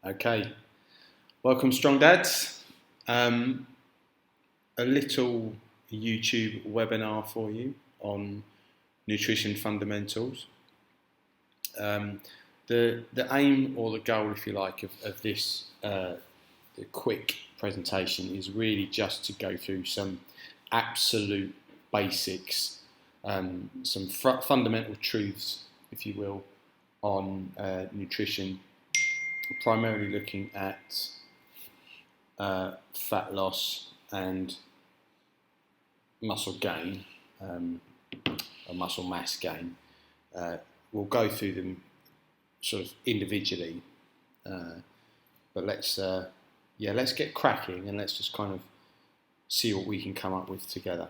Okay, welcome StrongDads. A little YouTube webinar for you on nutrition fundamentals. The aim or the goal, if you like, of this quick presentation is really just to go through some absolute basics, some fundamental truths, if you will, on nutrition. Primarily looking at fat loss and muscle gain, or muscle mass gain. We'll go through them sort of individually, but let's get cracking and let's just kind of see what we can come up with together.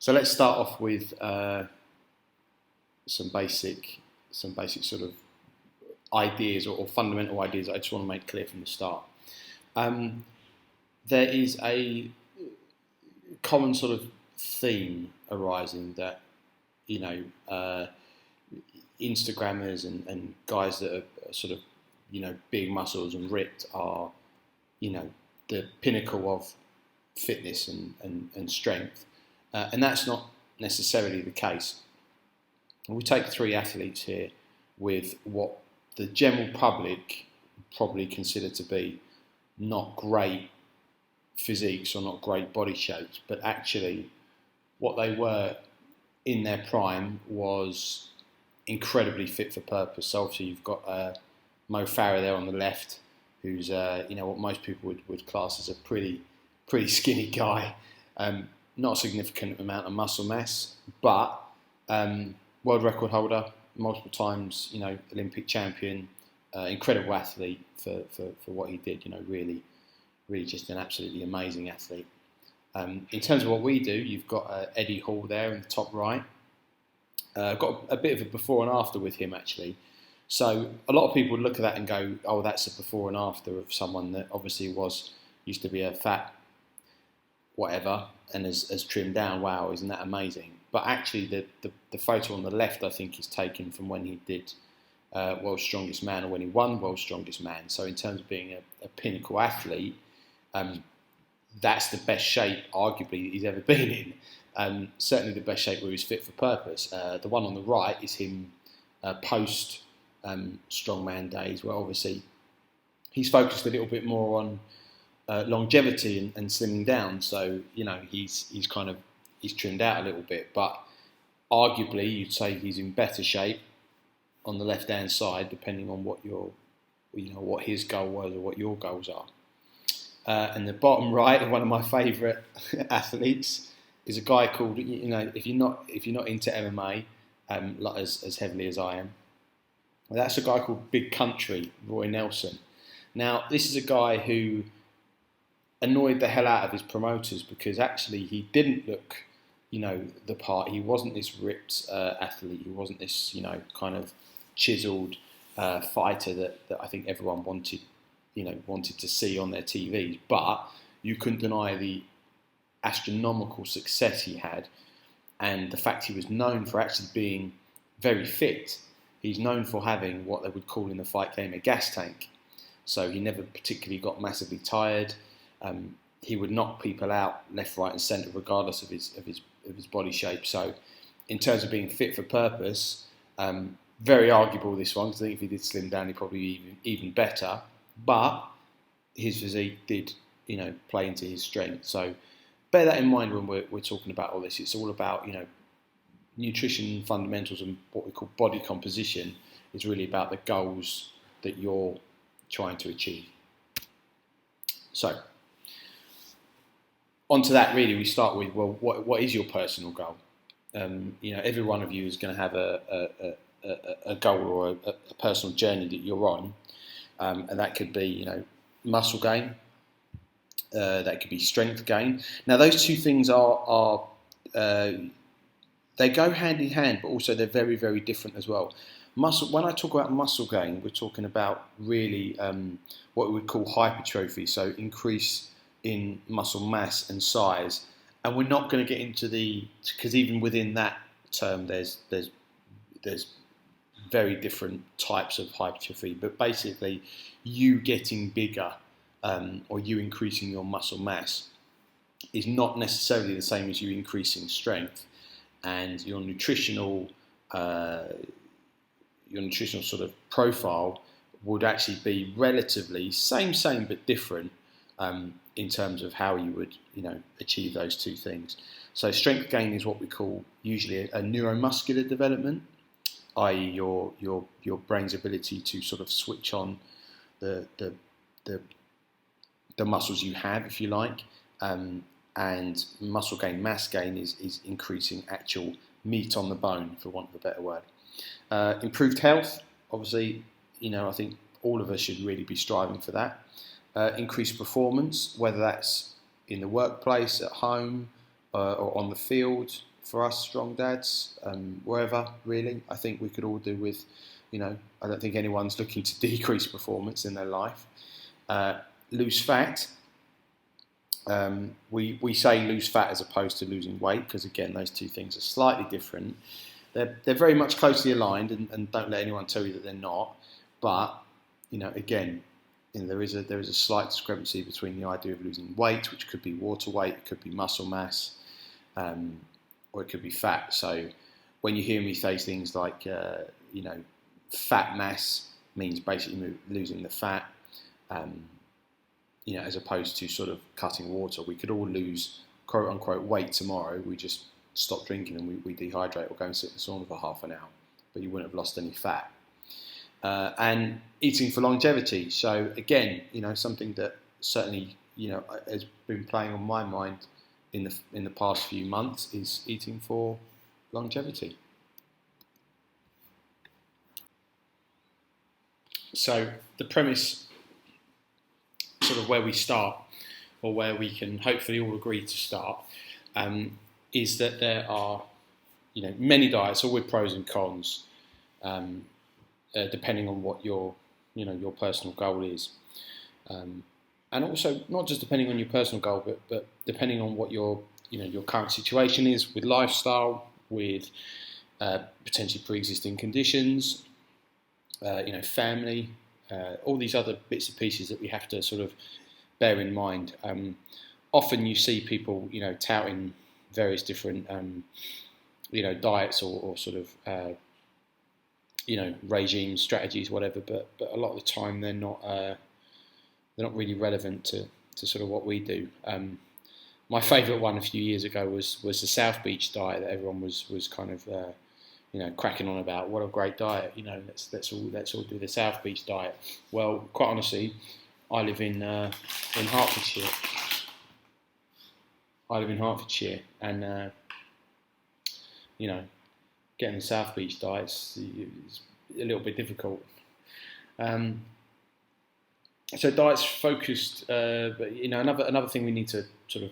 So let's start off with some basic sort of ideas or fundamental ideas I just want to make clear from the start. There is a common sort of theme arising that, Instagrammers and guys that are sort of, big muscles and ripped are, the pinnacle of fitness and strength. And that's not necessarily the case. We take three athletes here with what the general public probably consider to be not great physiques or not great body shapes, but actually what they were in their prime was incredibly fit for purpose. So obviously you've got Mo Farah there on the left, who's what most people would class as a pretty skinny guy, not a significant amount of muscle mass, but world record holder, multiple times, Olympic champion, incredible athlete for what he did, really just an absolutely amazing athlete. In terms of what we do, you've got Eddie Hall there in the top right. I've got a bit of a before and after with him actually. So a lot of people look at that and go, oh, that's a before and after of someone that obviously used to be a fat whatever and has trimmed down. Wow, isn't that amazing? But actually the photo on the left, I think, is taken from when he did World's Strongest Man or when he won World's Strongest Man. So in terms of being a pinnacle athlete, that's the best shape, arguably, he's ever been in. Certainly the best shape where he's fit for purpose. The one on the right is him post strongman days, where obviously he's focused a little bit more on longevity and slimming down. So he's trimmed out a little bit, but arguably you'd say he's in better shape on the left-hand side, depending on what his goal was or what your goals are. And the bottom right, one of my favourite athletes, is a guy called, if you're not into MMA as heavily as I am, that's a guy called Big Country, Roy Nelson. Now, this is a guy who annoyed the hell out of his promoters because actually he didn't look, the part. He wasn't this ripped athlete. He wasn't this, kind of chiseled fighter that I think everyone wanted to see on their TVs. But you couldn't deny the astronomical success he had and the fact he was known for actually being very fit. He's known for having what they would call in the fight game a gas tank. So he never particularly got massively tired. He would knock people out left, right, and centre, regardless of his body shape. So, in terms of being fit for purpose, very arguable this one. Because I think if he did slim down, he'd probably be even better. But his physique did, play into his strength. So, bear that in mind when we're talking about all this. It's all about, nutrition fundamentals and what we call body composition is really about the goals that you're trying to achieve. So, onto that, really, we start with, well, what is your personal goal? Every one of you is going to have a goal or a personal journey that you're on, and that could be, muscle gain, that could be strength gain. Now, those two things are they go hand in hand, but also they're very, very different as well. When I talk about muscle gain, we're talking about really what we would call hypertrophy, so increase in muscle mass and size. And we're not going to get into because even within that term, there's very different types of hypertrophy, but basically you getting bigger or you increasing your muscle mass is not necessarily the same as you increasing strength, and your nutritional sort of profile would actually be relatively same but different in terms of how you would achieve those two things. So strength gain is what we call usually a neuromuscular development, i.e. your brain's ability to sort of switch on the muscles you have, if you like, and muscle gain, mass gain is increasing actual meat on the bone, for want of a better word. Improved health, obviously, I think all of us should really be striving for that. Increased performance, whether that's in the workplace, at home, or on the field. For us, strong dads, wherever, really, I think we could all do with, I don't think anyone's looking to decrease performance in their life. Lose fat. We say lose fat as opposed to losing weight, because again, those two things are slightly different. They're very much closely aligned, and don't let anyone tell you that they're not. But again, there is a slight discrepancy between the idea of losing weight, which could be water weight, it could be muscle mass, or it could be fat. So when you hear me say things like fat mass means basically losing the fat, as opposed to sort of cutting water. We could all lose quote unquote weight tomorrow. We just stop drinking and we dehydrate or go and sit in the sauna for half an hour, but you wouldn't have lost any fat. And eating for longevity. So again, something that certainly has been playing on my mind in the past few months is eating for longevity. So the premise, sort of where we start, or where we can hopefully all agree to start, is that there are many diets, all with pros and cons, depending on what your personal goal is, and also not just depending on your personal goal, but depending on what your current situation is with lifestyle, with potentially pre-existing conditions, family, all these other bits and pieces that we have to sort of bear in mind. Often you see people touting various different diets or sort of regimes, strategies, whatever, but a lot of the time they're not really relevant to sort of what we do. My favourite one a few years ago was the South Beach diet that everyone was kind of cracking on about. What a great diet, let's all do the South Beach diet. Well, quite honestly, I live in Hertfordshire. And getting the South Beach diet is a little bit difficult. So diets focused, but another thing we need to sort of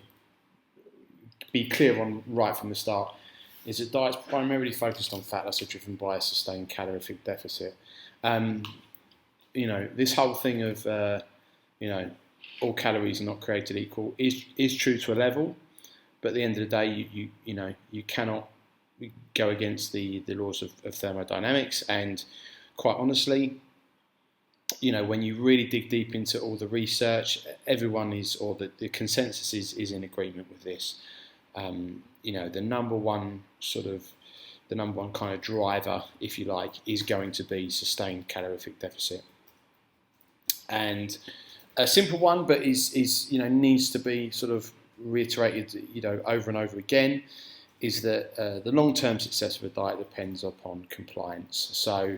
be clear on right from the start is that diets primarily focused on fat loss are driven by a sustained calorific deficit. This whole thing of all calories are not created equal is true to a level, but at the end of the day, you cannot go against the laws of thermodynamics. And quite honestly, when you really dig deep into all the research, everyone is, or the consensus is in agreement with this. The number one kind of driver, if you like, is going to be sustained calorific deficit. And a simple one, but is needs to be sort of reiterated, over and over again, is that the long-term success of a diet depends upon compliance. So,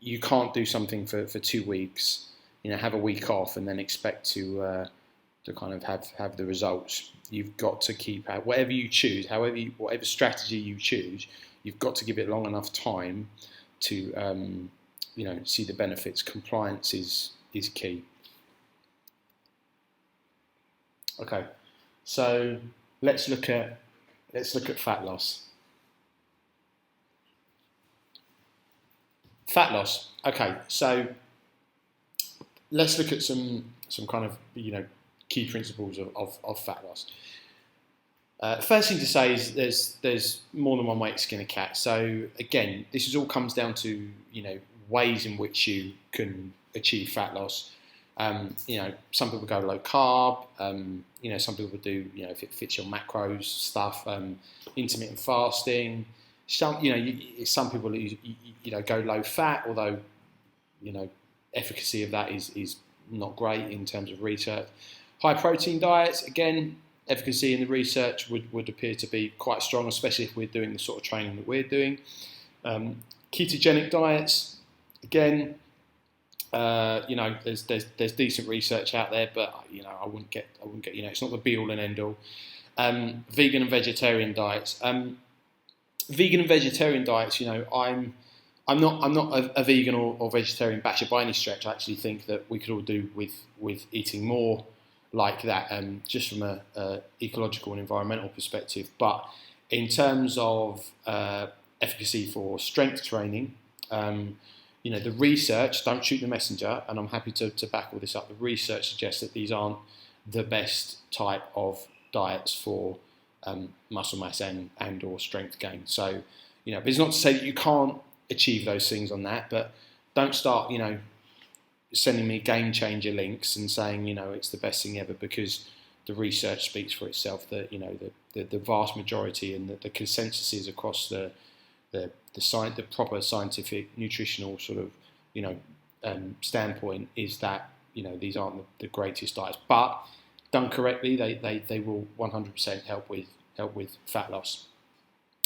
you can't do something for 2 weeks, have a week off and then expect to kind of have the results. You've got to keep out whatever you choose, whatever strategy you choose. You've got to give it long enough time to see the benefits. Compliance is key. Okay, so let's look at fat loss. Fat loss. Okay, so let's look at some kind of key principles of fat loss. First thing to say is there's more than one way to skin a cat. So again, this all comes down to ways in which you can achieve fat loss. Some people go low carb. Some people do if it fits your macros stuff. Intermittent fasting. Some people go low fat, although efficacy of that is not great in terms of research. High protein diets, again, efficacy in the research would appear to be quite strong, especially if we're doing the sort of training that we're doing. Ketogenic diets, again, there's decent research out there, but I wouldn't get it's not the be all and end all. Vegan and vegetarian diets. Vegan and vegetarian diets, I'm not a vegan or vegetarian basher by any stretch. I actually think that we could all do with eating more like that, just from a ecological and environmental perspective. But in terms of efficacy for strength training, the research, don't shoot the messenger, and I'm happy to back all this up. The research suggests that these aren't the best type of diets for muscle mass and or strength gain. So, but it's not to say that you can't achieve those things on that, but don't start, sending me game changer links and saying, it's the best thing ever, because the research speaks for itself that, the vast majority and the consensus is across the proper scientific nutritional sort of, standpoint is that, these aren't the greatest diets, but done correctly, they will 100% help with fat loss.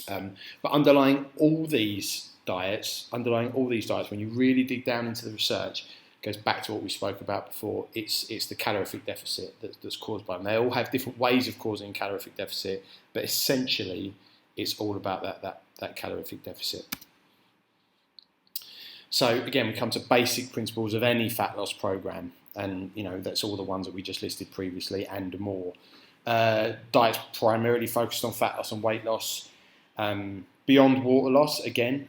But underlying all these diets, when you really dig down into the research, goes back to what we spoke about before. It's the calorific deficit that's caused by them. They all have different ways of causing calorific deficit, but essentially it's all about that calorific deficit. So again, we come to basic principles of any fat loss program, and that's all the ones that we just listed previously and more. Diets primarily focused on fat loss and weight loss. Beyond water loss, again,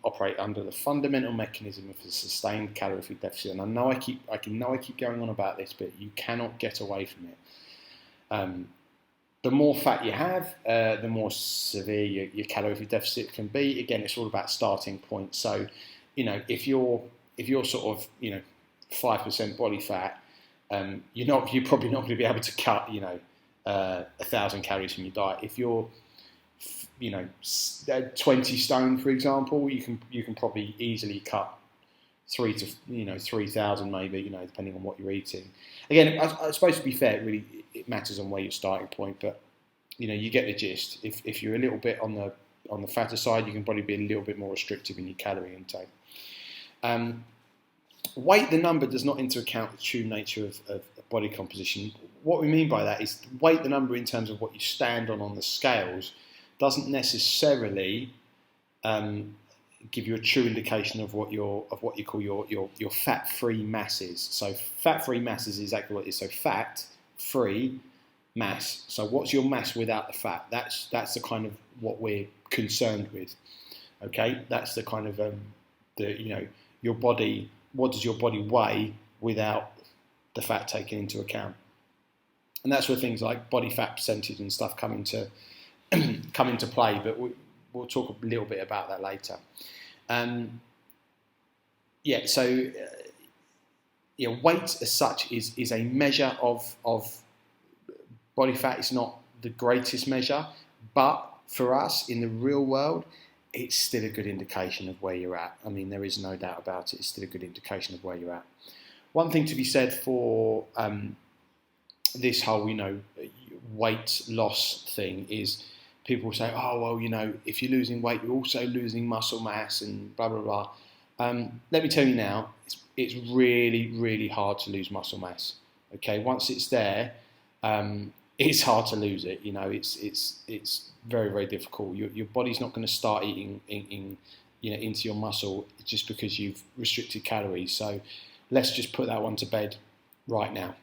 operate under the fundamental mechanism of a sustained calorific deficit. And I know I keep going on about this, but you cannot get away from it. The more fat you have, the more severe your calorific deficit can be. Again, it's all about starting point. So, if you're sort of 5% body fat, you're probably not going to be able to cut 1,000 calories from your diet. If you're 20 stone, for example, you can probably easily cut 3,000 maybe, depending on what you're eating. Again, I suppose, to be fair, it matters on where your starting point, but you get the gist. If you're a little bit on the fatter side, you can probably be a little bit more restrictive in your calorie intake. Weight, the number, does not into account the true nature of body composition. What we mean by that is weight, the number, in terms of what you stand on the scales, doesn't necessarily give you a true indication of what you call your fat-free mass is. So fat-free mass is exactly what it is. So fat-free mass. So what's your mass without the fat? That's the kind of what we're concerned with. Okay, that's the kind of your body. What does your body weigh without the fat taken into account? And that's where things like body fat percentage and stuff come into play, but we'll talk a little bit about that later. Weight as such is a measure of body fat. It's not the greatest measure, but for us in the real world, it's still a good indication of where you're at. I mean, there is no doubt about it. It's still a good indication of where you're at. One thing to be said for this whole, weight loss thing is, people say, oh, well, if you're losing weight, you're also losing muscle mass and blah, blah, blah. Let me tell you now, it's really, really hard to lose muscle mass. Okay, once it's there, it's hard to lose it. It's very, very difficult. Your body's not going to start eating into your muscle just because you've restricted calories. So let's just put that one to bed right now.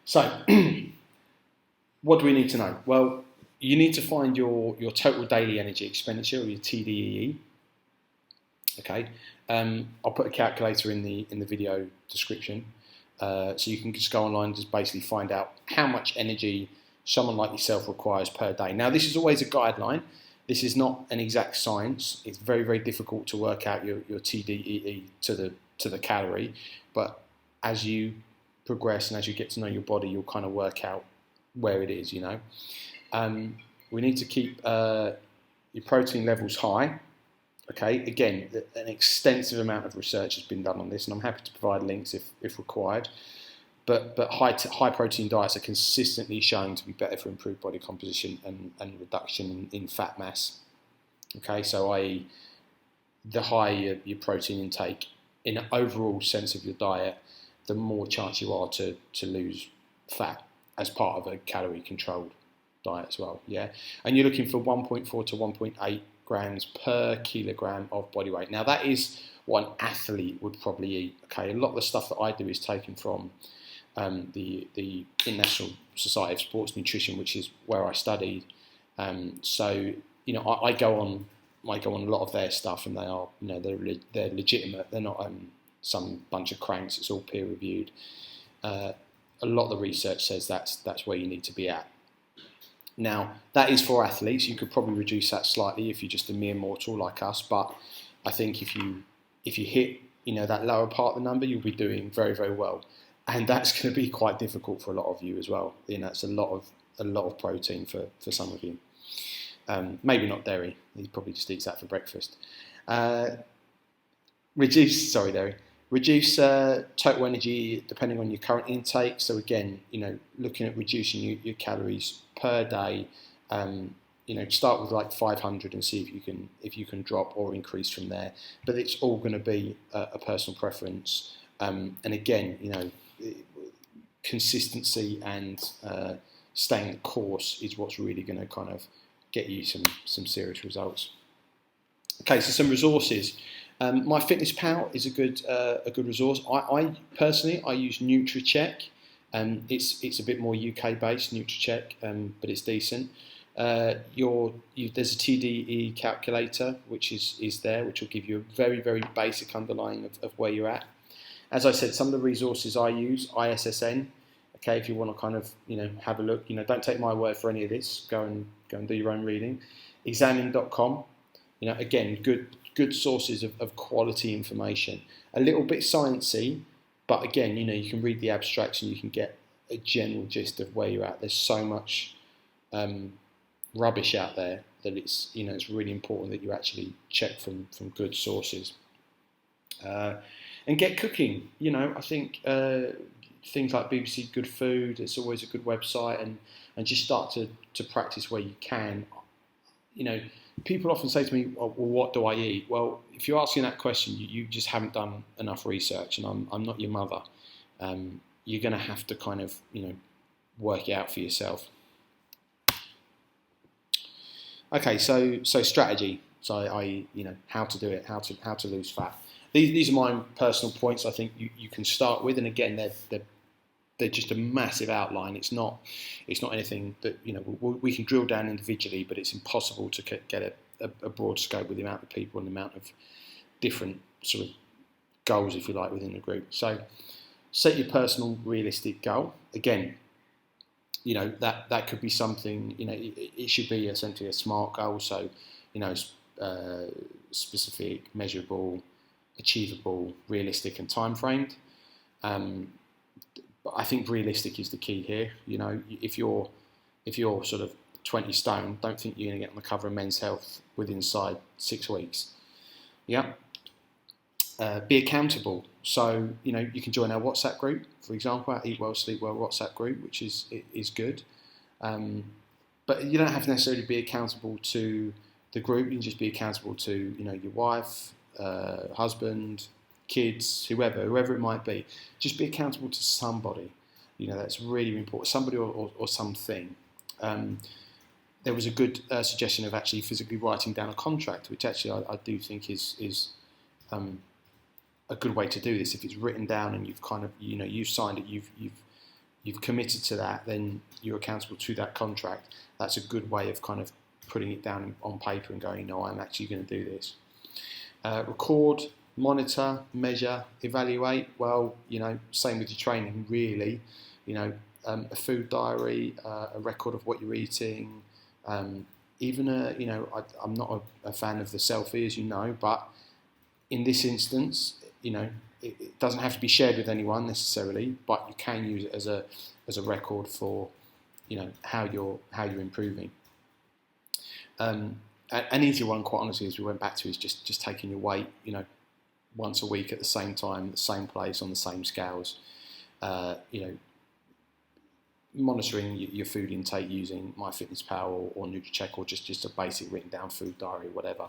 So what do we need to know? Well, you need to find your total daily energy expenditure, or your TDEE. Okay, I'll put a calculator in the video description. So you can just go online and just basically find out how much energy someone like yourself requires per day. Now, this is always a guideline. This is not an exact science. It's very, very difficult to work out your TDEE to the calorie. But as you progress and as you get to know your body, you'll kind of work out where it is, We need to keep your protein levels high. Okay, again, an extensive amount of research has been done on this, and I'm happy to provide links if required. But high protein diets are consistently shown to be better for improved body composition and reduction in fat mass. Okay, so i.e. the higher your protein intake in an overall sense of your diet, the more chance you are to lose fat as part of a calorie controlled diet as well. Yeah, and you're looking for 1.4 to 1.8 grams per kilogram of body weight. Now that is what an athlete would probably eat. Okay, a lot of the stuff that I do is taken from the International Society of Sports Nutrition, which is where I studied. So I go on a lot of their stuff, and they are they're legitimate. They're not some bunch of cranks. It's all peer reviewed. A lot of the research says that's where you need to be at. Now, that is for athletes. You could probably reduce that slightly if you're just a mere mortal like us. But I think if you hit that lower part of the number, you'll be doing very, very well. And that's going to be quite difficult for a lot of you as well. It's a lot of protein for some of you. Maybe not dairy. He probably just eats that for breakfast. Reduce total energy depending on your current intake. So again, looking at reducing your calories per day. Start with like 500 and see if you can drop or increase from there. But it's all going to be a personal preference. And again, consistency and staying the course is what's really going to kind of get you some serious results. Okay, so some resources. MyFitnessPal is a good resource. I personally use NutriCheck. It's a bit more UK based, NutriCheck, but it's decent. There's a TDE calculator which is there, which will give you a very, very basic underlying of where you're at. As I said, some of the resources I use, ISSN. Okay, if you want to kind of have a look, don't take my word for any of this. Go and do your own reading. Examine.com. Again, good sources of quality information. A little bit sciencey, but again, you can read the abstracts and you can get a general gist of where you're at. There's so much rubbish out there that it's really important that you actually check from good sources. And get cooking. I think things like BBC Good Food, it's always a good website, and just start to practice where you can. People often say to me, well, what do I eat? Well, if you're asking that question, you just haven't done enough research, and I'm not your mother. You're going to have to kind of, work it out for yourself. Okay, so strategy. So how to do it, how to lose fat. These are my personal points. I think you can start with, and again, they're just a massive outline. It's not anything that we can drill down individually, but it's impossible to get a broad scope with the amount of people and the amount of different sort of goals, if you like, within the group. So set your personal realistic goal. Again, that could be something. It should be essentially a SMART goal. So specific, measurable, achievable, realistic, and time framed. But I think realistic is the key here. If you're sort of 20 stone, don't think you're going to get on the cover of Men's Health inside 6 weeks. Yeah. Be accountable. So you can join our WhatsApp group, for example, our Eat Well Sleep Well WhatsApp group, which is good. But you don't have to necessarily be accountable to the group. You can just be accountable to your wife, husband, kids, whoever it might be. Just be accountable to somebody. That's really important. Somebody or something. There was a good suggestion of actually physically writing down a contract, which actually I do think is a good way to do this. If it's written down and you've kind of you've signed it, you've committed to that, then you're accountable to that contract. That's a good way of kind of putting it down on paper and going, I'm actually going to do this. Record, monitor, measure, evaluate. Well, same with your training, really. A food diary, a record of what you're eating. Even I'm not a fan of the selfie, as you know, but in this instance, it doesn't have to be shared with anyone necessarily, but you can use it as a record for, how you're improving. An easy one, quite honestly, as we went back to, is just taking your weight, once a week at the same time, the same place, on the same scales. Monitoring your food intake using MyFitnessPal or NutriCheck, or just a basic written down food diary, whatever.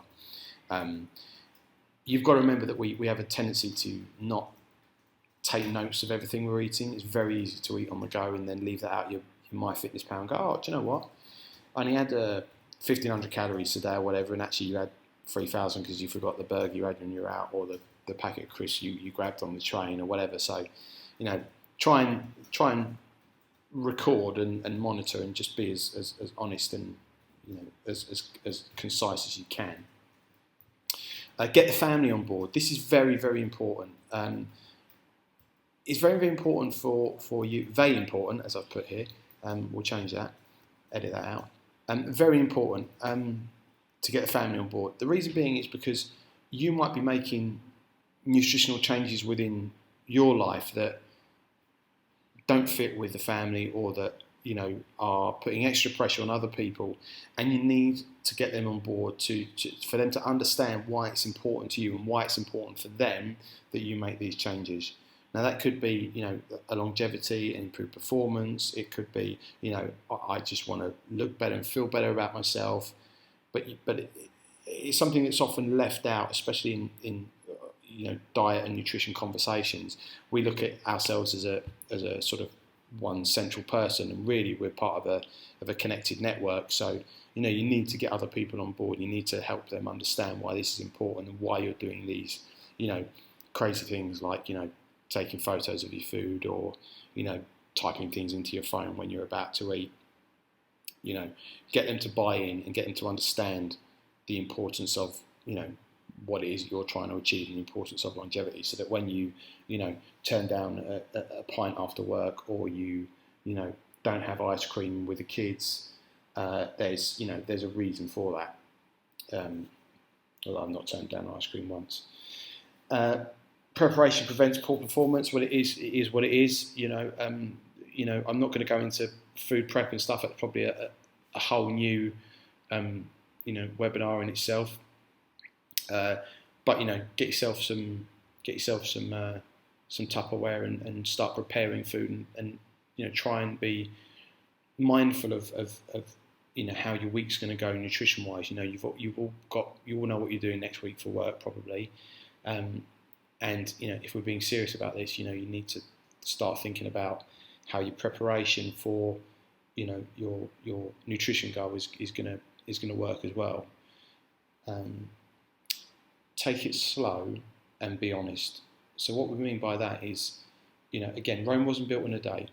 You've got to remember that we have a tendency to not take notes of everything we're eating. It's very easy to eat on the go and then leave that out your MyFitnessPal and go, oh, do you know what? I only had 1,500 calories today or whatever, and actually you had 3,000 because you forgot the burger you had when you were out, or the packet of crisps you grabbed on the train or whatever. So, try and record and monitor, and just be as honest and as concise as you can. Get the family on board. This is very, very important. It's very, very important for you. Very important, as I've put here. We'll change that. Edit that out. Very important to get the family on board. The reason being is because you might be making nutritional changes within your life that don't fit with the family, or that are putting extra pressure on other people, and you need to get them on board for them to understand why it's important to you and why it's important for them that you make these changes. Now that could be a longevity and improved performance. It could be I just want to look better and feel better about myself, but it's something that's often left out, especially in diet and nutrition conversations. We look at ourselves as a sort of one central person, and really we're part of a connected network. So you need to get other people on board. You need to help them understand why this is important and why you're doing these crazy things like taking photos of your food, or typing things into your phone when you're about to eat. Get them to buy in and get them to understand the importance of what it is you're trying to achieve, and the importance of longevity, so that when you turn down a pint after work, or you don't have ice cream with the kids, there's a reason for that. Although I've not turned down ice cream once. Preparation prevents poor performance. Well, it is what it is. I'm not going to go into food prep and stuff. That's probably a whole new webinar in itself. But get yourself some Tupperware and start preparing food, and try and be mindful of how your week's going to go nutrition wise. You all know what you're doing next week for work probably, and if we're being serious about this, you need to start thinking about how your preparation for your nutrition goal is going to work as well. Take it slow and be honest. So what we mean by that is, again, Rome wasn't built in a day.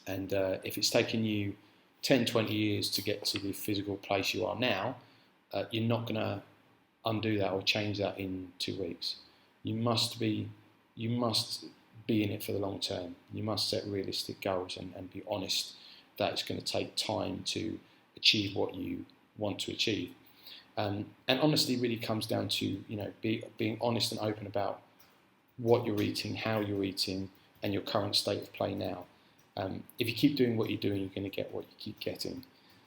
And if it's taken you 10, 20 years to get to the physical place you are now, you're not going to undo that or change that in 2 weeks. You must be in it for the long term. You must set realistic goals and be honest that it's going to take time to achieve what you want to achieve. And honesty really comes down to being honest and open about what you're eating, how you're eating, and your current state of play now. If you keep doing what you're doing, you're going to get what you keep getting.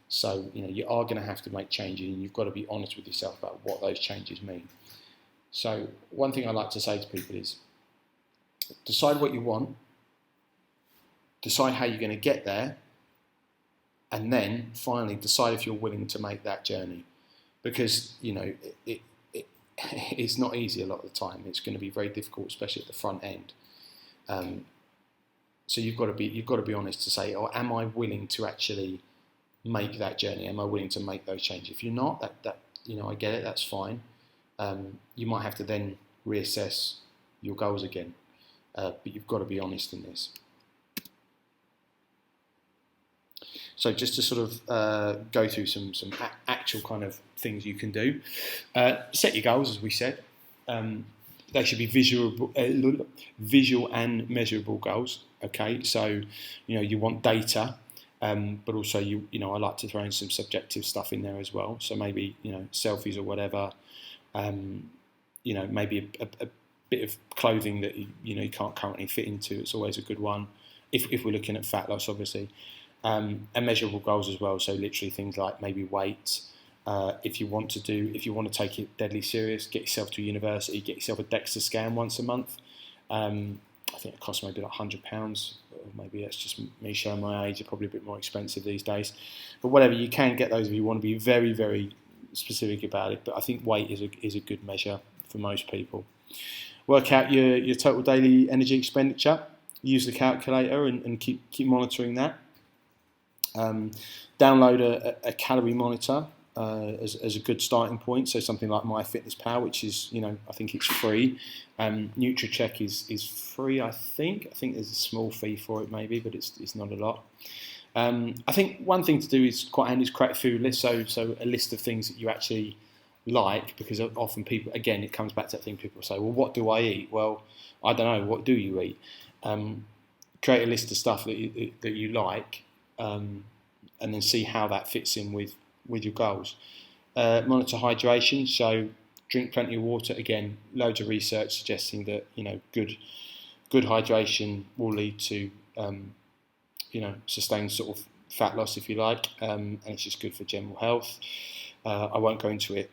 So you are going to have to make changes, and you've got to be honest with yourself about what those changes mean. So one thing I like to say to people is, decide what you want, decide how you're going to get there, and then finally decide if you're willing to make that journey. Because it's not easy a lot of the time. It's going to be very difficult, especially at the front end. So you've got to be honest to say, am I willing to actually make that journey? Am I willing to make those changes? If you're not, that I get it. That's fine. You might have to then reassess your goals again. But you've got to be honest in this. So just to sort of go through some actual kind of things you can do. Set your goals, as we said. they should be visual and measurable goals. Okay, so you want data, but also I like to throw in some subjective stuff in there as well. So maybe selfies or whatever. Maybe a bit of clothing that you can't currently fit into. It's always a good one if we're looking at fat loss, obviously, and measurable goals as well. So literally things like maybe weight. If you want to take it deadly serious, get yourself to a university, get yourself a DEXA scan once a month. I think it costs maybe like £100. Maybe that's just me showing my age. They're probably a bit more expensive these days. But whatever, you can get those if you want to be very, very specific about it. But I think weight is a good measure for most people. Work out your total daily energy expenditure. Use the calculator and keep monitoring that. Download a calorie monitor as a good starting point. So something like MyFitnessPal, which is I think it's free. NutriCheck is free. I think there's a small fee for it maybe, but it's not a lot. I think one thing to do is quite handy is create a food list. So a list of things that you actually like, because often people, again, it comes back to that thing people say, well, what do I eat? Well, I don't know. What do you eat? Create a list of stuff that you like, and then see how that fits in with your goals. Monitor hydration, so drink plenty of water. Again, loads of research suggesting that good hydration will lead to sustained sort of fat loss, if you like, and it's just good for general health. I won't go into it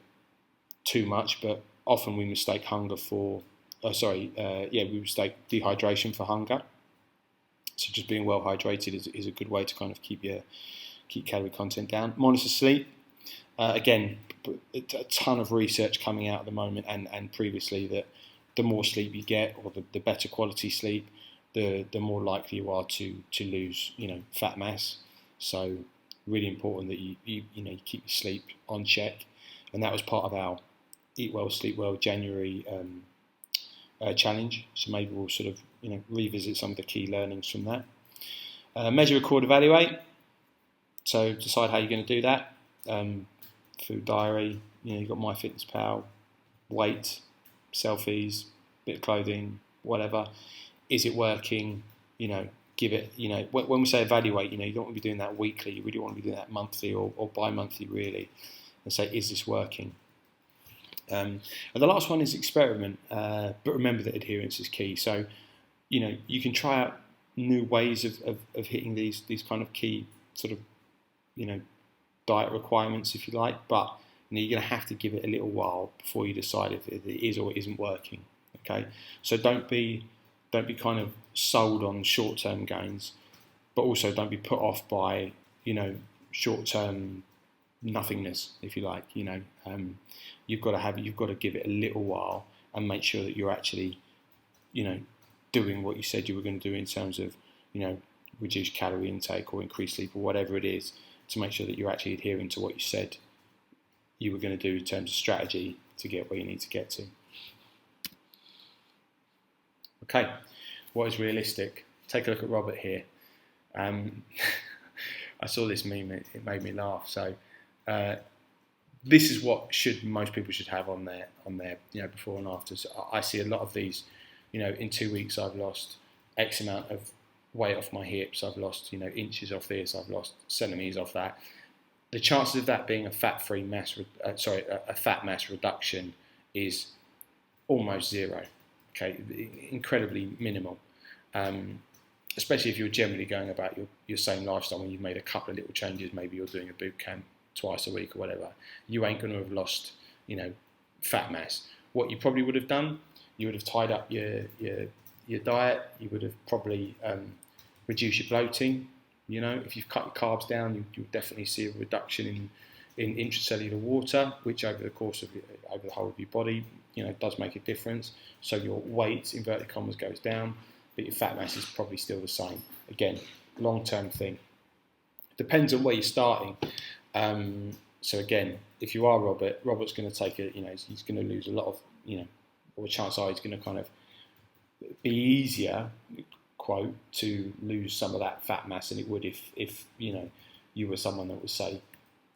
too much, but often we mistake we mistake dehydration for hunger. So just being well hydrated is a good way to kind of keep calorie content down. Monitor sleep. Again, a ton of research coming out at the moment and previously that the more sleep you get, or the better quality sleep, the more likely you are to lose fat mass. So really important that you keep your sleep on check, and that was part of our Eat Well, Sleep Well January challenge. So maybe we'll sort of revisit some of the key learnings from that. Measure, record, evaluate. So decide how you're going to do that. Food diary. You've got MyFitnessPal, weight, selfies, bit of clothing, whatever. Is it working? Give it. When we say evaluate, you don't want to be doing that weekly. You really want to be doing that monthly or bi-monthly, really, and say, is this working? And the last one is experiment, but remember that adherence is key. So, you can try out new ways of hitting these kind of key sort of, diet requirements, if you like, but you're going to have to give it a little while before you decide if it is or it isn't working. Okay, so don't be kind of sold on short-term gains, but also don't be put off by short-term nothingness, if you like. You've got to give it a little while and make sure that you're actually doing what you said you were going to do in terms of reduce calorie intake or increase sleep or whatever it is, to make sure that you're actually adhering to what you said you were going to do in terms of strategy to get where you need to get to. Okay, what is realistic? Take a look at Robert here. I saw this meme, it made me laugh. So this is what most people should have on their before and afters. I see a lot of these. In 2 weeks I've lost X amount of weight off my hips. I've lost inches off this. I've lost centimeters off that. The chances of that being a fat mass reduction is almost zero. Okay, incredibly minimal. Especially if you're generally going about your same lifestyle when you've made a couple of little changes. Maybe you're doing a boot camp twice a week or whatever. You ain't going to have lost fat mass. What you probably would have done, you would have tied up your diet. You would have probably reduced your bloating. If you've cut your carbs down, you'll definitely see a reduction in intracellular water, which over the whole of your body, does make a difference. So your weight, inverted commas, goes down, but your fat mass is probably still the same. Again, long-term thing. Depends on where you're starting. So again, if you are Robert's going to take he's going to lose a lot of, or the chances are he's going to kind of be easier, quote, to lose some of that fat mass than it would if you were someone that was, say,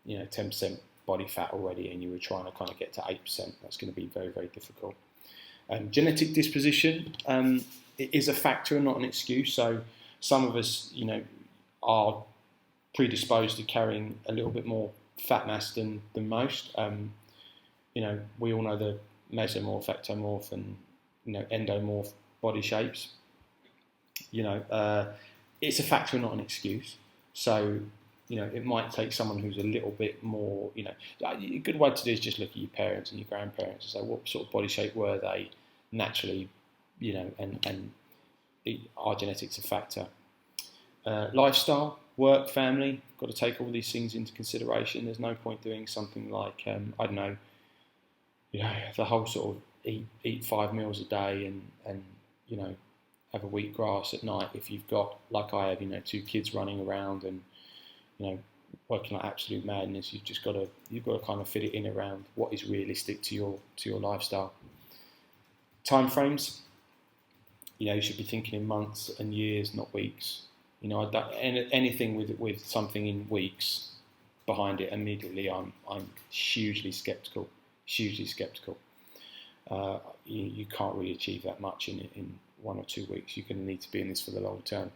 10% body fat already and you were trying to kind of get to 8%. That's going to be very, very difficult. Genetic disposition, it is a factor and not an excuse. So some of us, are predisposed to carrying a little bit more fat mass than most. We all know the mesomorph, ectomorph, and endomorph body shapes. It's a factor and not an excuse. So it might take someone who's a little bit more, a good way to do is just look at your parents and your grandparents and say what sort of body shape were they naturally, and are genetics a factor? Lifestyle, work, family, got to take all these things into consideration. There's no point doing something like, I don't know, the whole sort of eat 5 meals a day and have a wheatgrass at night if you've got, like I have, 2 kids running around and, working like absolute madness. You've got to kind of fit it in around what is realistic to your lifestyle. Time frames, you should be thinking in months and years, not weeks. Anything with something in weeks behind it, immediately I'm hugely skeptical. You can't really achieve that much in 1 or 2 weeks. You're going to need to be in this for the long term.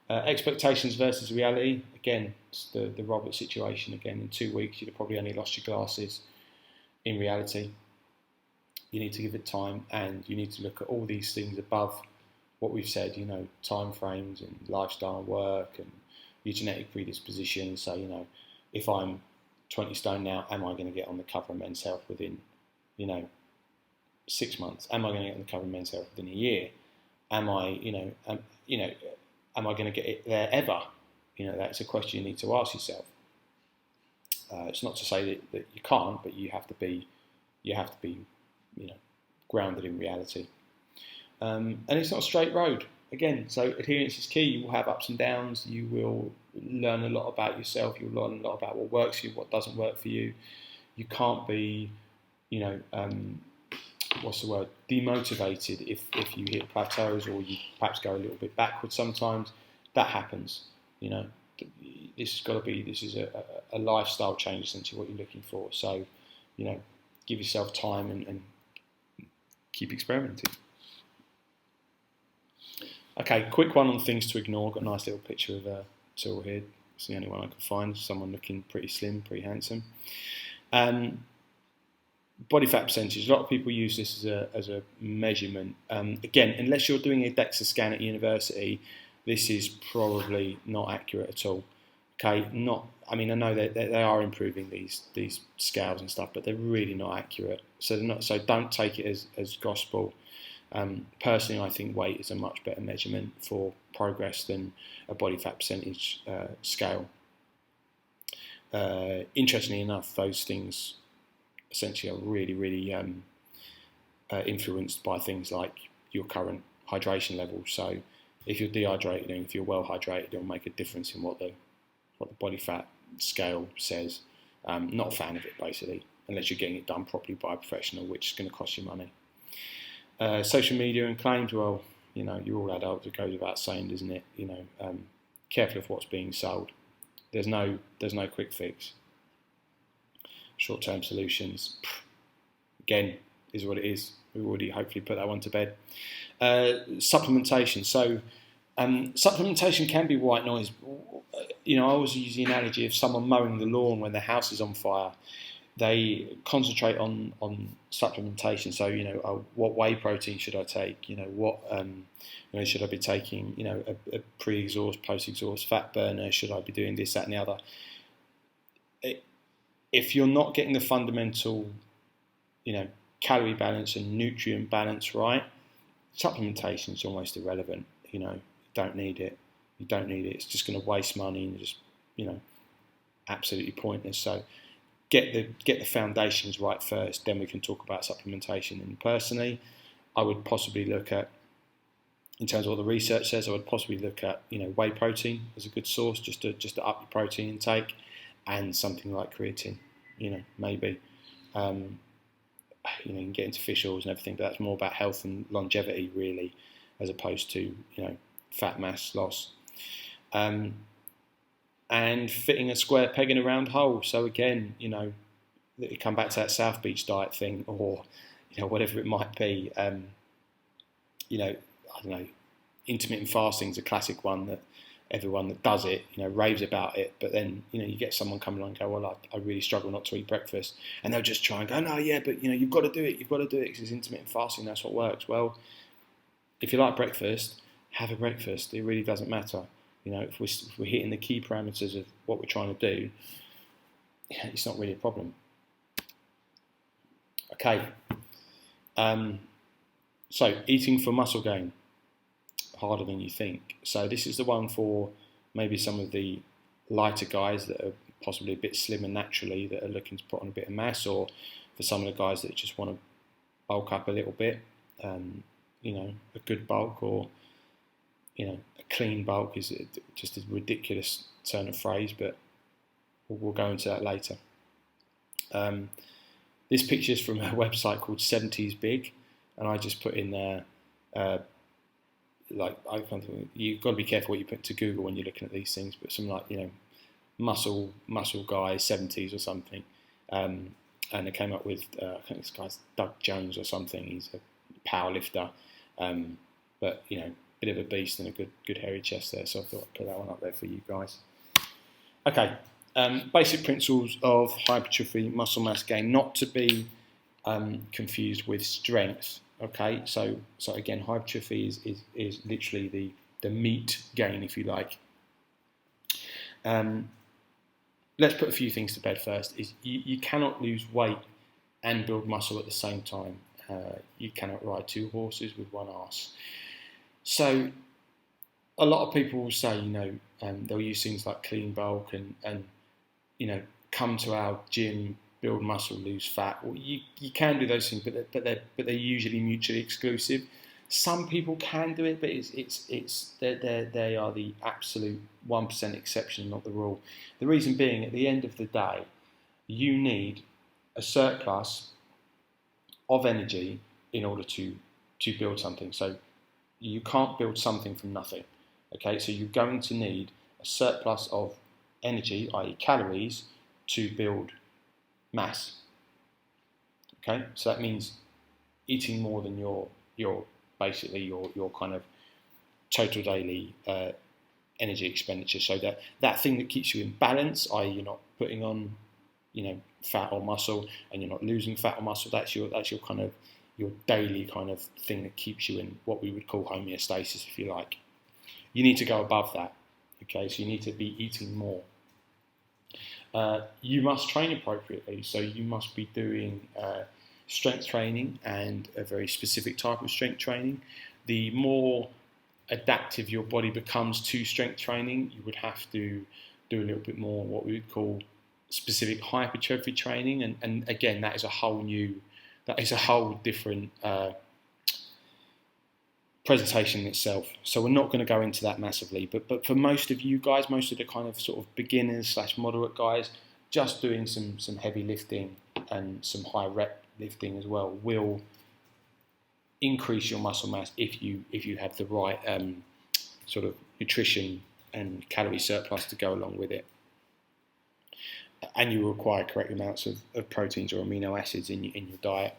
Expectations versus reality. Again, it's the Robert situation. Again, in 2 weeks, you'd have probably only lost your glasses. In reality, you need to give it time, and you need to look at all these things above what we've said, time frames and lifestyle and work and your genetic predisposition. So, if I'm 20 stone now, am I going to get on the cover of Men's Health within, 6 months? Am I going to get on the cover of Men's Health within a year? Am I, am I going to get it there ever? That's a question you need to ask yourself. It's not to say that you can't, but you have to be, grounded in reality. And it's not a straight road. Again, so adherence is key. You will have ups and downs. You will learn a lot about yourself. You'll learn a lot about what works for you, what doesn't work for you. You can't be, demotivated if you hit plateaus or you perhaps go a little bit backwards sometimes. That happens. This is a lifestyle change, essentially, what you're looking for. So, give yourself time and keep experimenting. Okay, quick one on things to ignore. Got a nice little picture of Till here. It's the only one I could find. Someone looking pretty slim, pretty handsome. Body fat percentage. A lot of people use this as a measurement. Again, unless you're doing a DEXA scan at university, this is probably not accurate at all. Okay, I know that they are improving these scales and stuff, but they're really not accurate. So don't take it as gospel. Personally, I think weight is a much better measurement for progress than a body fat percentage scale. Interestingly enough, those things essentially are really, really influenced by things like your current hydration level. So if you're dehydrated and if you're well hydrated, it'll make a difference in what the body fat scale says. Not a fan of it, basically, unless you're getting it done properly by a professional, which is going to cost you money. Social media and claims, well, you're all adults, it goes without saying, doesn't it? Careful of what's being sold. There's no quick fix. Short-term solutions, again, is what it is. We've already hopefully put that one to bed. Supplementation. So supplementation can be white noise. I always use the analogy of someone mowing the lawn when their house is on fire. They concentrate on supplementation. So, what whey protein should I take? What should I be taking? A pre-exhaust, post-exhaust fat burner. Should I be doing this, that, and the other? If you're not getting the fundamental, calorie balance and nutrient balance right, supplementation is almost irrelevant. You don't need it. It's just going to waste money and just, absolutely pointless. So get the foundations right first, then we can talk about supplementation. And personally, I would possibly look at, in terms of what the research says, I would possibly look at, whey protein as a good source, just to up your protein intake, and something like creatine, maybe. You can get into fish oils and everything, but that's more about health and longevity, really, as opposed to, fat mass loss. And fitting a square peg in a round hole. So again, you come back to that South Beach diet thing, or whatever it might be. I don't know. Intermittent fasting is a classic one that everyone that does it, raves about it. But then, you get someone come along and go, well, I really struggle not to eat breakfast, and they'll just try and go, no, yeah, but you've got to do it. You've got to do it because it's intermittent fasting. That's what works. Well, if you like breakfast, have a breakfast. It really doesn't matter. If we're hitting the key parameters of what we're trying to do, it's not really a problem. Okay. So eating for muscle gain, harder than you think. So this is the one for maybe some of the lighter guys that are possibly a bit slimmer naturally, that are looking to put on a bit of mass, or for some of the guys that just want to bulk up a little bit, a good bulk, or a clean bulk is just a ridiculous turn of phrase, but we'll go into that later. This picture is from a website called 70s Big, and I just put in there, you've got to be careful what you put to Google when you're looking at these things, but some muscle guy 70s or something, and they came up with I think this guy's Doug Jones or something. He's a power lifter, but bit of a beast and a good hairy chest there, so I thought I'd put that one up there for you guys. Okay, basic principles of hypertrophy, muscle mass gain, not to be confused with strength. Okay, so again, hypertrophy is literally the meat gain, if you like. Let's put a few things to bed first. Is you cannot lose weight and build muscle at the same time. You cannot ride two horses with one arse. So a lot of people will say, they'll use things like clean bulk and come to our gym, build muscle, lose fat. Well, you can do those things, but they're usually mutually exclusive. Some people can do it, but they are the absolute 1% exception, not the rule. The reason being, at the end of the day, you need a surplus of energy in order to build something. So you can't build something from nothing. Okay, so you're going to need a surplus of energy, i.e. calories, to build mass. Okay, so that means eating more than your basically your kind of total daily energy expenditure. So that thing that keeps you in balance, i.e. you're not putting on fat or muscle, and you're not losing fat or muscle. That's your kind of your daily kind of thing that keeps you in what we would call homeostasis, if you like. You need to go above that. Okay, so you need to be eating more. You must train appropriately, so you must be doing strength training, and a very specific type of strength training. The more adaptive your body becomes to strength training, you would have to do a little bit more what we would call specific hypertrophy training, and again, that is a whole different presentation in itself. So we're not going to go into that massively, but for most of you guys, most of the kind of sort of beginners / moderate guys, just doing some heavy lifting and some high rep lifting as well will increase your muscle mass if you have the right sort of nutrition and calorie surplus to go along with it. And you require correct amounts of proteins or amino acids in your diet,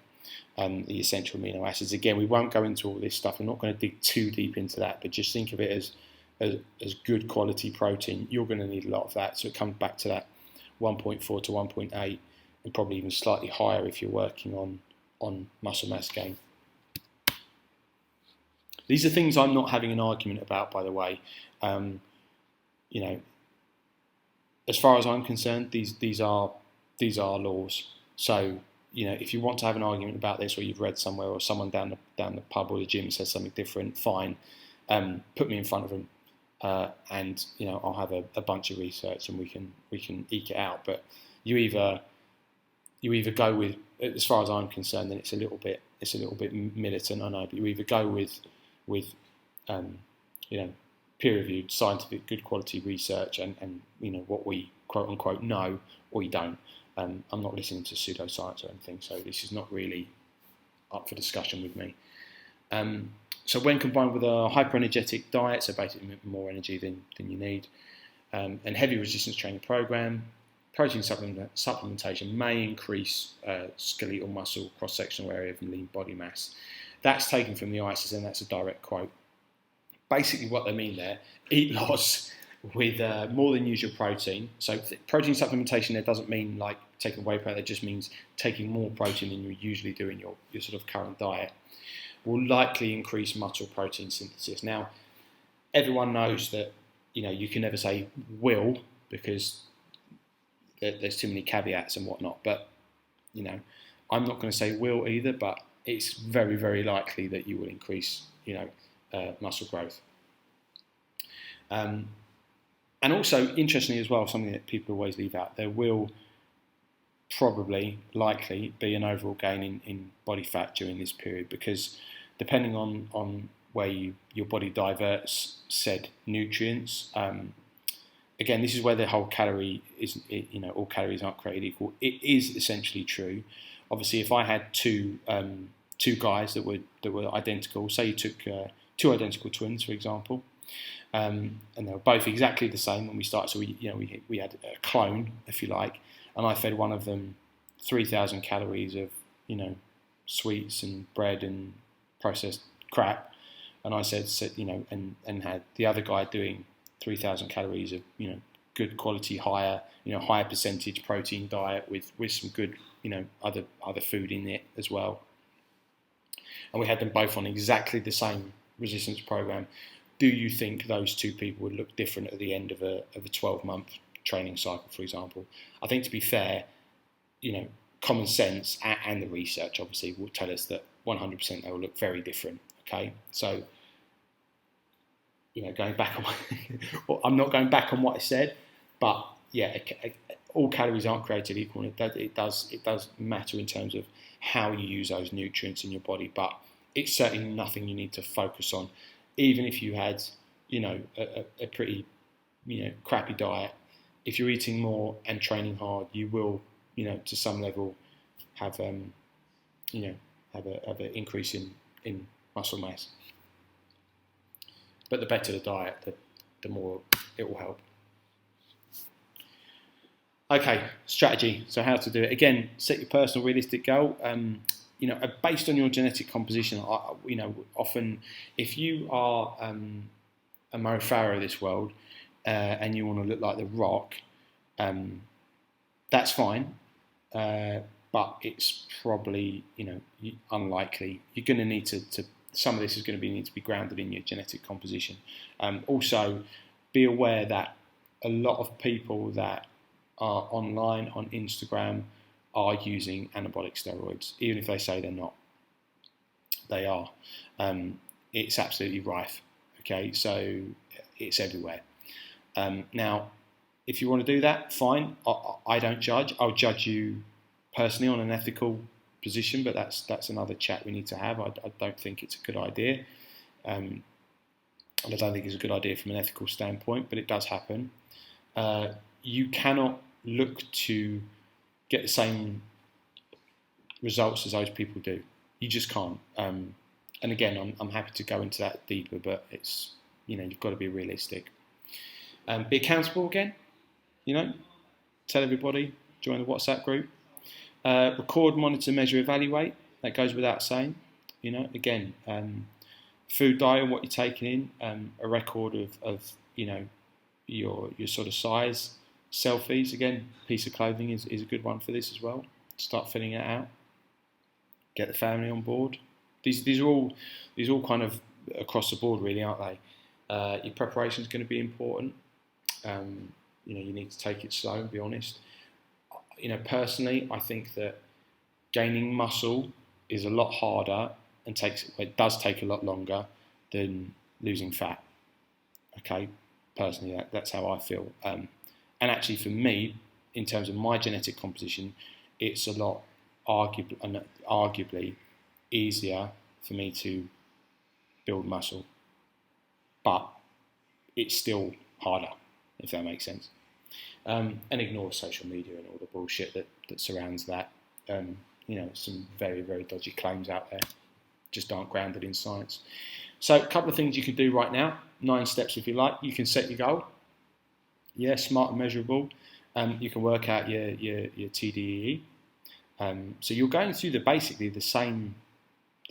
the essential amino acids. Again, we won't go into all this stuff. I'm not going to dig too deep into that, but just think of it as good quality protein. You're going to need a lot of that. So it comes back to that 1.4 to 1.8, and probably even slightly higher if you're working on muscle mass gain. These are things I'm not having an argument about, by the way. As far as I'm concerned, these are laws. So, if you want to have an argument about this, or you've read somewhere, or someone down the pub or the gym says something different, fine. Put me in front of them, and I'll have a bunch of research, and we can eke it out. But you either go with, as far as I'm concerned, then it's a little bit militant, I know. But you either go with peer-reviewed, scientific, good quality research, and what we quote unquote know, or you don't. I'm not listening to pseudoscience or anything, so this is not really up for discussion with me. So when combined with a hyper-energetic diet, so basically more energy than you need, and heavy resistance training program, protein supplementation may increase skeletal muscle, cross-sectional area of lean body mass. That's taken from the ISIS, and that's a direct quote. Basically what they mean there, eat lots with more than usual protein. So protein supplementation there doesn't mean like taking whey protein, it just means taking more protein than you usually do in your sort of current diet. Will likely increase muscle protein synthesis. Now, everyone knows that, you can never say will, because there's too many caveats and whatnot, but, I'm not going to say will either, but it's very, very likely that you will increase, muscle growth. And also, interestingly as well, something that people always leave out, there will likely be an overall gain in body fat during this period, because depending on where your body diverts said nutrients, again, this is where the whole calorie is, all calories aren't created equal. It is essentially true. Obviously, if I had two guys that were identical, say you took two identical twins, for example, and they were both exactly the same when we started. So we had a clone, if you like, and I fed one of them 3,000 calories of sweets and bread and processed crap, and I said and had the other guy doing 3,000 calories of good quality, higher percentage protein diet with some good other food in it as well, and we had them both on exactly the same resistance program. Do you think those two people would look different at the end of a 12-month training cycle, for example? I think, to be fair, common sense and the research obviously will tell us that 100% they will look very different. Okay, so going back on well, I'm not going back on what I said, but yeah, all calories aren't created equal, and it does matter in terms of how you use those nutrients in your body, but it's certainly nothing you need to focus on. Even if you had, a pretty, crappy diet, if you're eating more and training hard, you will, to some level, have an increase in muscle mass. But the better the diet, the more it will help. Okay, strategy. So how to do it? Again, set your personal realistic goal. Based on your genetic composition, often if you are a Mo Farah of this world and you want to look like The Rock, that's fine, but it's probably unlikely. You're going to need to some of this is going to need to be grounded in your genetic composition. Also, be aware that a lot of people that are online on Instagram are using anabolic steroids, even if they say they're not. They are. It's absolutely rife. Okay, so it's everywhere. Now, if you want to do that, fine. I don't judge. I'll judge you personally on an ethical position, but that's another chat we need to have. I don't think it's a good idea. I don't think it's a good idea from an ethical standpoint, but it does happen. You cannot look to get the same results as those people do. You just can't. And again, I'm happy to go into that deeper, but it's, you've got to be realistic. Be accountable again, tell everybody, join the WhatsApp group. Record, monitor, measure, evaluate. That goes without saying. Again, food diet, what you're taking in, a record of your sort of size. Selfies, again, piece of clothing is a good one for this as well. Start filling it out. Get the family on board. These are all kind of across the board, really, aren't they? Your preparation is going to be important. You need to take it slow and be honest. Personally, I think that gaining muscle is a lot harder and it does take a lot longer than losing fat. Okay, personally, that's how I feel. And actually, for me, in terms of my genetic composition, it's a lot arguably easier for me to build muscle, but it's still harder, if that makes sense. And ignore social media and all the bullshit that surrounds that. Some very, very dodgy claims out there just aren't grounded in science. So a couple of things you can do right now, 9 steps if you like. You can set your goal. Yeah, smart and measurable. You can work out your TDEE. So you're going through basically the same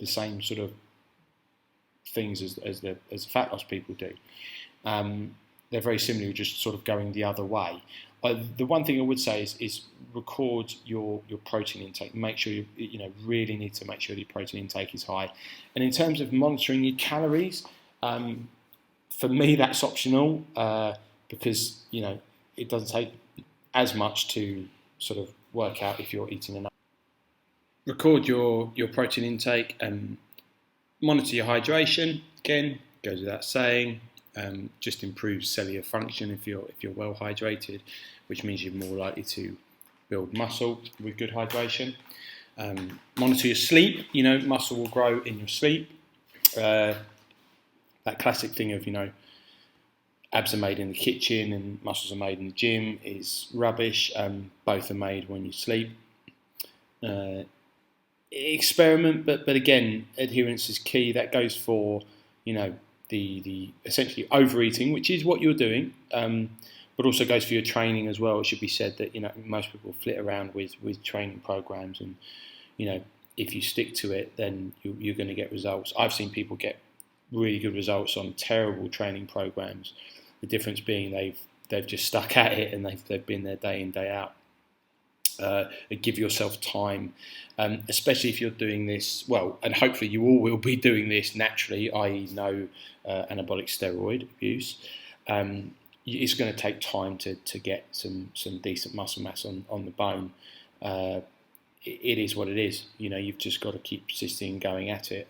sort of things as the fat loss people do. They're very similar, just sort of going the other way. The one thing I would say is record your protein intake. Make sure you really need to make sure your protein intake is high. And in terms of monitoring your calories, for me that's optional because it doesn't take as much to sort of work out if you're eating enough. Record your protein intake and monitor your hydration. Again, goes without saying. Just improves cellular function if you're well hydrated, which means you're more likely to build muscle with good hydration. Monitor your sleep. Muscle will grow in your sleep. That classic thing of abs are made in the kitchen and muscles are made in the gym is rubbish. Both are made when you sleep. Experiment, but again, adherence is key. That goes for the essentially overeating, which is what you're doing, but also goes for your training as well. It should be said that most people flit around with training programs, and if you stick to it, then you're going to get results. I've seen people get really good results on terrible training programs. The difference being they've just stuck at it and they've been there day in, day out. Give yourself time, especially if you're doing this well, and hopefully you all will be doing this naturally, i.e. no anabolic steroid abuse. It's going to take time to get some decent muscle mass on the bone. It is what it is. You've just got to keep persisting, going at it.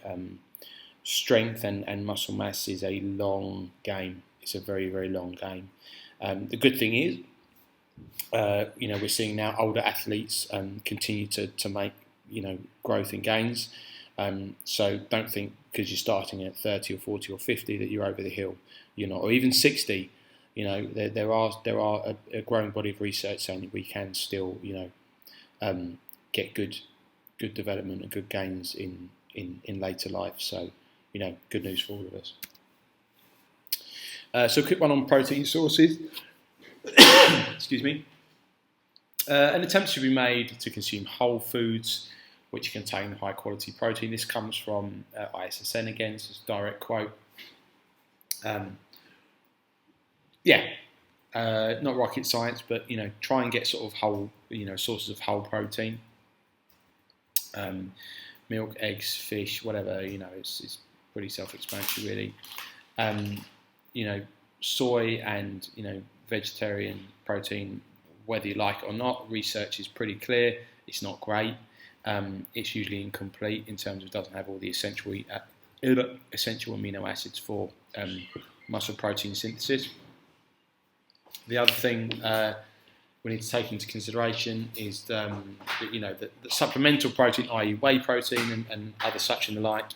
Strength and muscle mass is a long game. It's a very, very long game. The good thing is, we're seeing now older athletes continue to make growth and gains. So don't think because you're starting at 30 or 40 or 50 that you're over the hill. You're not, or even 60. There are a growing body of research saying that we can still get good development and good gains in later life. So good news for all of us. So a quick one on protein sources. Excuse me. An attempt should be made to consume whole foods which contain high quality protein. This comes from ISSN again, this is a direct quote. Not rocket science, but try and get sort of whole, sources of whole protein. Milk, eggs, fish, whatever, it's pretty self-explanatory really. Soy and vegetarian protein, whether you like it or not, research is pretty clear. It's not great. It's usually incomplete in terms of doesn't have all the essential amino acids for muscle protein synthesis. The other thing we need to take into consideration is that the supplemental protein, i.e. whey protein and other such and the like,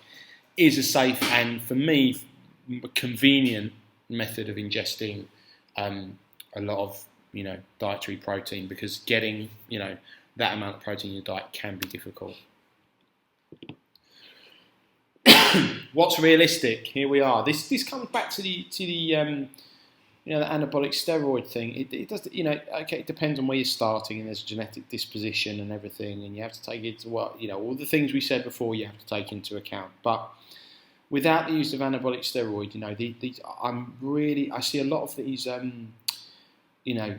is a safe and, for me, convenient method of ingesting a lot of dietary protein, because getting that amount of protein in your diet can be difficult. What's realistic? Here we are. This comes back to the the anabolic steroid thing. It does, okay, it depends on where you're starting, and there's a genetic disposition and everything, and you have to take it to all the things we said before you have to take into account. But without the use of anabolic steroid, I see a lot of these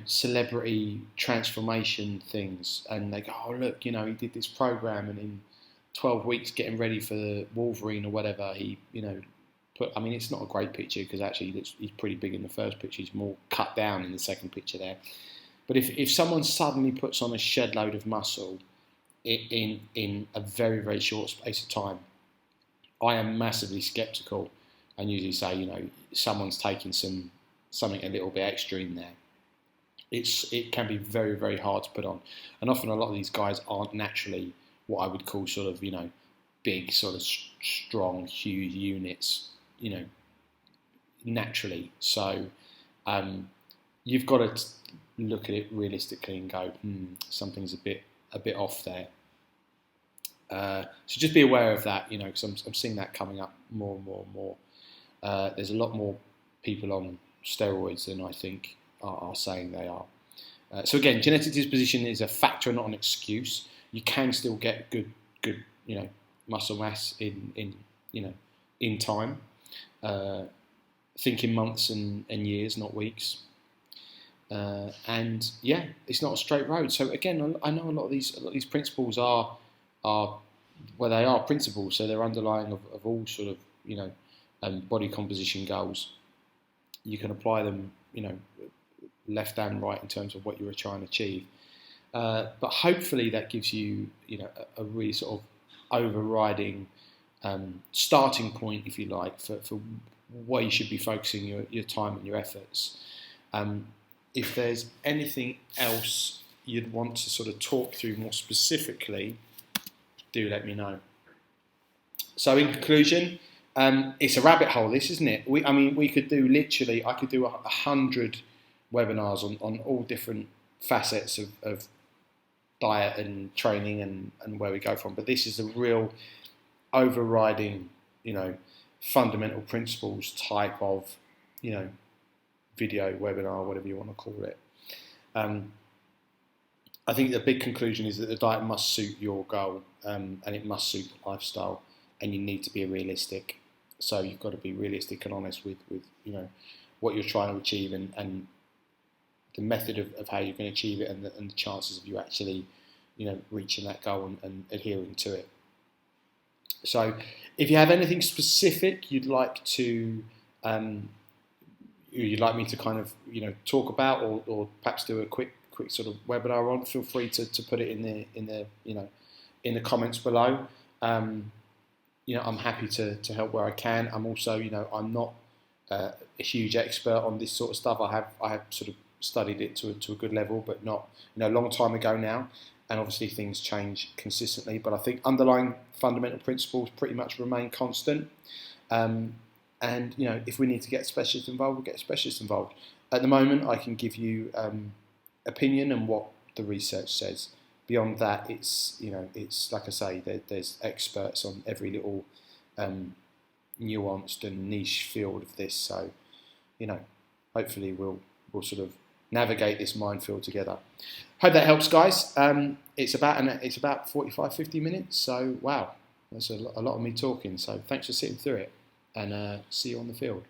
celebrity transformation things, and they go, oh look, he did this program, and in 12 weeks getting ready for the Wolverine or whatever, he it's not a great picture, because actually he's pretty big in the first picture, he's more cut down in the second picture there. But if someone suddenly puts on a shed load of muscle in a very, very short space of time, I am massively sceptical and usually say, someone's taking something a little bit extra in there. It can be very, very hard to put on. And often a lot of these guys aren't naturally what I would call sort of, big, sort of strong, huge units, naturally. So you've got to look at it realistically and go, something's a bit off there. So just be aware of that, because I'm seeing that coming up more and more and more. There's a lot more people on steroids than I think are saying they are. So again, genetic disposition is a factor, not an excuse. You can still get good, muscle mass in time. Think in months and years, not weeks. And yeah, it's not a straight road. So again, I know a lot of these principles are they are principles, so they're underlying of all sort of body composition goals. You can apply them, left and right in terms of what you were trying to achieve. But hopefully that gives you, a really sort of overriding starting point, if you like, for where you should be focusing your time and your efforts. If there's anything else you'd want to sort of talk through more specifically, do let me know. So in conclusion, it's a rabbit hole, this, isn't it? I could do 100 webinars on all different facets of diet and training and where we go from. But this is a real overriding, fundamental principles type of, video, webinar, whatever you want to call it. I think the big conclusion is that the diet must suit your goal, and it must suit the lifestyle, and you need to be realistic. So you've got to be realistic and honest with what you're trying to achieve and the method of how you're going to achieve it and the chances of you actually, reaching that goal and adhering to it. So if you have anything specific you'd like me to kind of, talk about or perhaps do a quick sort of webinar on, feel free to put it in the comments below. I'm happy to help where I can. I'm also, I'm not a huge expert on this sort of stuff. I have sort of studied it to a good level, but not, a long time ago now. And obviously things change consistently, but I think underlying fundamental principles pretty much remain constant. And, if we need to get specialists involved, we'll get specialists involved. At the moment, I can give you opinion and what the research says. Beyond that, it's like I say, there's experts on every little nuanced and niche field of this. So, hopefully we'll sort of navigate this minefield together. Hope that helps, guys. It's about 45, 50 minutes. So wow, that's a lot of me talking. So thanks for sitting through it, and see you on the field.